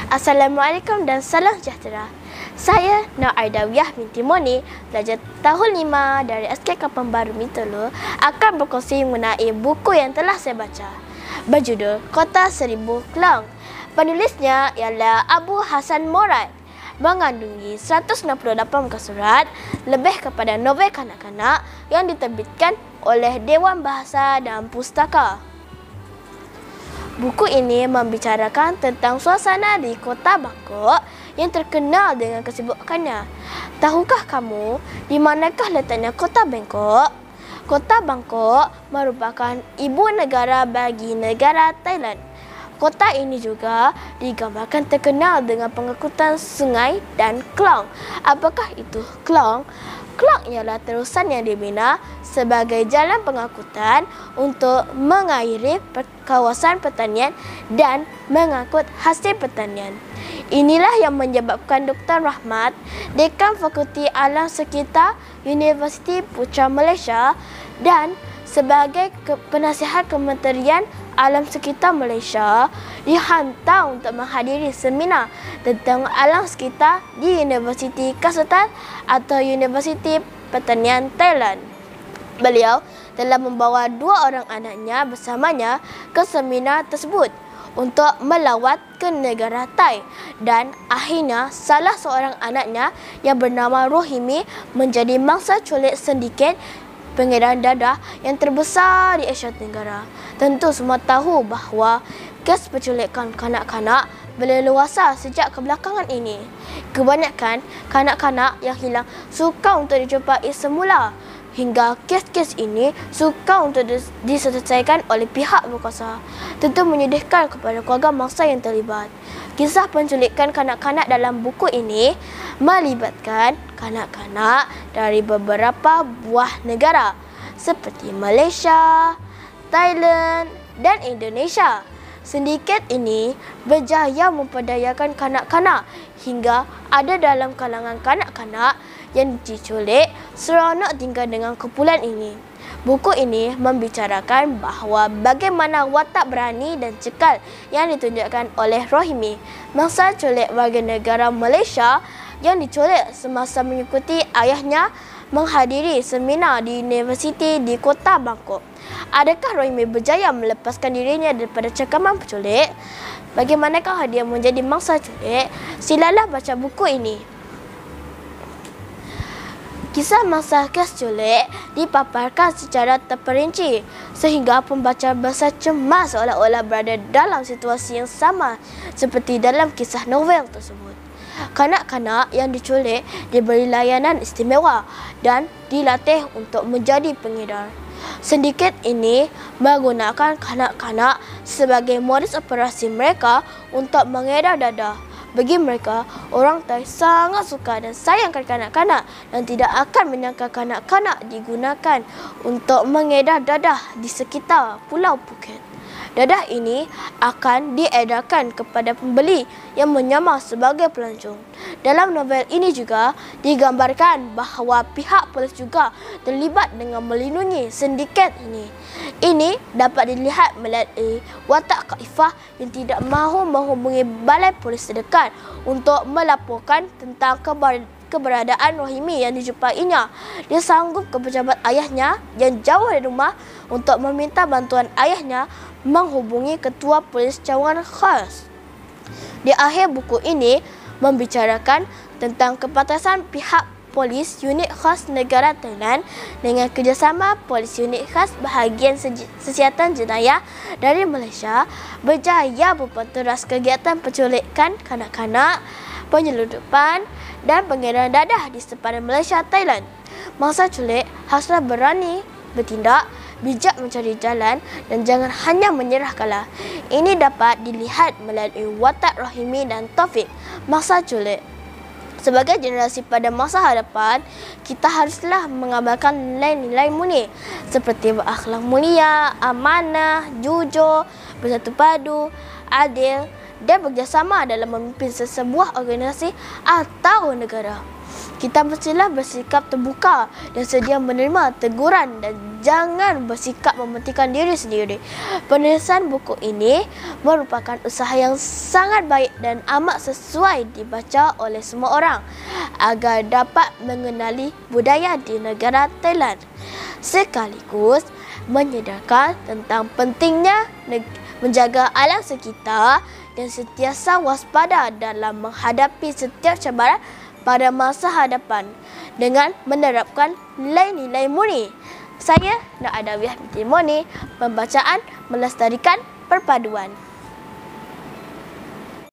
Assalamualaikum dan salam sejahtera. Saya Nur Aidawiyah binti Moni, pelajar tahun 5 dari SK Kampung Baru Mitolo, akan berkongsi mengenai buku yang telah saya baca. Berjudul Kota Seribu Kelang. Penulisnya ialah Abu Hasan Murad. Mengandungi 168 muka surat, lebih kepada novel kanak-kanak yang diterbitkan oleh Dewan Bahasa dan Pustaka. Buku ini membicarakan tentang suasana di kota Bangkok yang terkenal dengan kesibukannya. Tahukah kamu di manakah letaknya kota Bangkok? Kota Bangkok merupakan ibu negara bagi negara Thailand. Kota ini juga digambarkan terkenal dengan pengangkutan sungai dan kelang. Apakah itu kelang? Kelang ialah terusan yang dibina sebagai jalan pengangkutan untuk mengairi kawasan pertanian dan mengangkut hasil pertanian. Inilah yang menyebabkan Dr. Rahmat, Dekan Fakulti Alam Sekitar Universiti Putra Malaysia dan sebagai penasihat Kementerian Alam Sekitar Malaysia dihantar untuk menghadiri seminar tentang alam sekitar di Universiti Kasultan atau Universiti Pertanian Thailand. Beliau telah membawa 2 orang anaknya bersamanya ke seminar tersebut untuk melawat ke negara Thai, dan akhirnya salah seorang anaknya yang bernama Rohimi menjadi mangsa culik sindiket pengedaran dadah yang terbesar di Asia Tenggara. Tentu semua tahu bahawa kes penculikan kanak-kanak berleluasa sejak kebelakangan ini. Kebanyakan kanak-kanak yang hilang sukar untuk dijumpai semula, hingga kes-kes ini sukar untuk diselesaikan oleh pihak berkuasa. Tentu menyedihkan kepada keluarga mangsa yang terlibat. Kisah penculikan kanak-kanak dalam buku ini melibatkan kanak-kanak dari beberapa buah negara seperti Malaysia, Thailand dan Indonesia. Sindiket ini berjaya memperdayakan kanak-kanak hingga ada dalam kalangan kanak-kanak yang diculik seronok tinggal dengan kumpulan ini. Buku ini membicarakan bahawa bagaimana watak berani dan cekal yang ditunjukkan oleh Rohimi, mangsa culik warga negara Malaysia yang diculik semasa mengikuti ayahnya menghadiri seminar di universiti di kota Bangkok. Adakah Rohimi berjaya melepaskan dirinya daripada cengkaman penculik? Bagaimanakah dia menjadi mangsa culik? Silalah baca buku ini. Kisah mangsa kes culik dipaparkan secara terperinci sehingga pembaca berasa cemas seolah-olah berada dalam situasi yang sama seperti dalam kisah novel tersebut. Kanak-kanak yang diculik diberi layanan istimewa dan dilatih untuk menjadi pengedar. Sindiket ini menggunakan kanak-kanak sebagai modus operasi mereka untuk mengedar dadah. Bagi mereka, orang Thai sangat suka dan sayangkan kanak-kanak dan tidak akan menyangka kanak-kanak digunakan untuk mengedar dadah di sekitar Pulau Phuket. Dadah ini akan diedarkan kepada pembeli yang menyamar sebagai pelancong. Dalam novel ini juga digambarkan bahawa pihak polis juga terlibat dengan melindungi sindiket ini. Ini dapat dilihat melalui watak Khaifah yang tidak mahu menghubungi balai polis terdekat untuk melaporkan tentang keberadaan Rohimi yang dijumpainya. Dia sanggup ke pejabat ayahnya yang jauh dari rumah untuk meminta bantuan ayahnya menghubungi ketua polis cawangan khas. Di akhir buku ini membicarakan tentang kepantasan pihak polis unit khas negara Thailand dengan kerjasama polis unit khas bahagian Siasatan Jenayah dari Malaysia berjaya memperteras kegiatan penculikan kanak-kanak, penyeludupan dan pengedaran dadah di sepadan Malaysia Thailand. Mangsa culik haruslah berani bertindak, bijak mencari jalan dan jangan hanya menyerah kalah. Ini dapat dilihat melalui watak Rohimi dan Taufik, mangsa culik. Sebagai generasi pada masa hadapan, kita haruslah mengamalkan nilai-nilai murni seperti berakhlak mulia, amanah, jujur, bersatu padu, adil dan bekerjasama dalam memimpin sesebuah organisasi atau negara. Kita mestilah bersikap terbuka dan sedia menerima teguran dan jangan bersikap mementingkan diri sendiri. Penulisan buku ini merupakan usaha yang sangat baik dan amat sesuai dibaca oleh semua orang agar dapat mengenali budaya di negara Thailand, sekaligus menyedarkan tentang pentingnya menjaga alam sekitar dan sentiasa waspada dalam menghadapi setiap cabaran pada masa hadapan dengan menerapkan nilai-nilai murni. Saya Nak Adawiyah binti Moni, pembacaan melestarikan perpaduan.